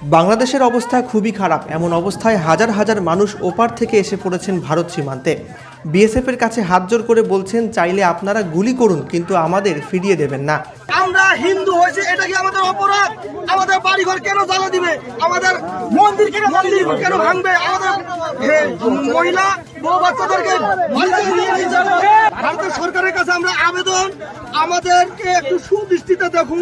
বাংলাদেশের অবস্থা খুবই খারাপ। এমন অবস্থায় হাজার হাজার মানুষ ওপার থেকে এসে পড়েছেন ভারত সীমান্তে। বিএসএফের কাছে হাত জোর করে বলছেন, চাইলে আপনারা গুলি করুন, কিন্তু আমাদের ফিরিয়ে দেবেন না। আমরা হিন্দু হয়েছে, এটা কি আমাদের অপরাধ? আমাদের বাড়িঘর কেন জ্বালা দিবে? আমাদের মন্দির কেন ভাঙবে? আমাদের মহিলা বউ বাচ্চাদেরকে ভারতের সরকারের কাছে আমরা আবেদন, আমাদেরকে একটু সুদৃষ্টিতে দেখুন।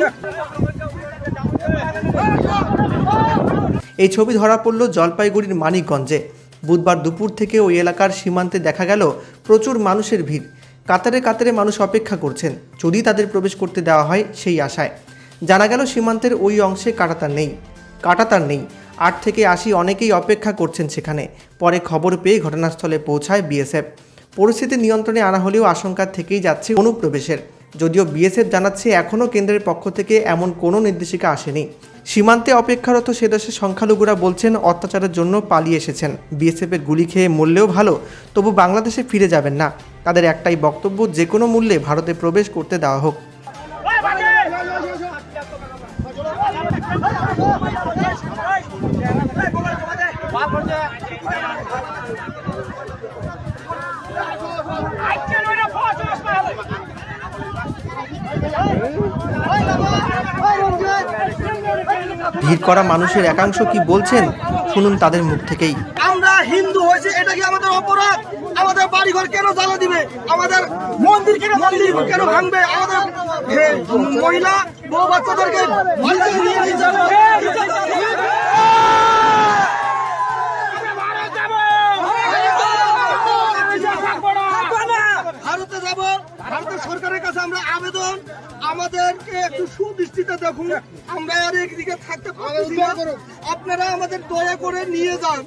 এই ছবি ধরা পড়ল জলপাইগুড়ির মানিকগঞ্জে। বুধবার দুপুর থেকে ওই এলাকার সীমান্তে দেখা গেল প্রচুর মানুষের ভিড়। কাতারে কাতারে মানুষ অপেক্ষা করছেন, যদি তাদের প্রবেশ করতে দেওয়া হয় সেই আশায়। জানা গেল সীমান্তের ওই অংশে কাঁটাতার নেই। 8 থেকে 80 অনেকেই অপেক্ষা করছেন সেখানে। পরে খবর পেয়ে ঘটনাস্থলে পৌঁছায় বিএসএফ। পরিস্থিতি নিয়ন্ত্রণে আনা হলেও আশঙ্কা থেকেই যাচ্ছে অনুপ্রবেশের। যদিও বিএসএফ জানাচ্ছে এখনও কেন্দ্রের পক্ষ থেকে এমন কোনো নির্দেশিকা আসেনি। সীমান্তে অপেক্ষারত সে দেশের সংখ্যালঘুরা বলছেন, অত্যাচারের জন্য পালিয়ে এসেছেন। বিএসএফের গুলি খেয়ে মরলেও ভালো, তবু বাংলাদেশে ফিরে যাবেন না। তাদের একটাই বক্তব্য, যে কোনো মূল্যে ভারতে প্রবেশ করতে দেওয়া হোক। ভিড় করা মানুষের একাংশ কি বলছেন, শুনুন তাদের মুখ থেকেই। আমরা হিন্দু হয়েছে, এটা কি আমাদের অপরাধ? আমাদের বাড়িঘর কেন জ্বালা দিবে? আমাদের মন্দির কেন ভাঙবে? আমাদের মহিলা বউ বাচ্চাদেরকে ভারতে যাব। ভারতের সরকারের কাছে আমরা আবেদন, আমাদেরকে একটু সুদৃষ্টিতে দেখুন। আমরা আর একদিকে থাকতে পারছি না, আপনারা আমাদের দয়া করে নিয়ে যান।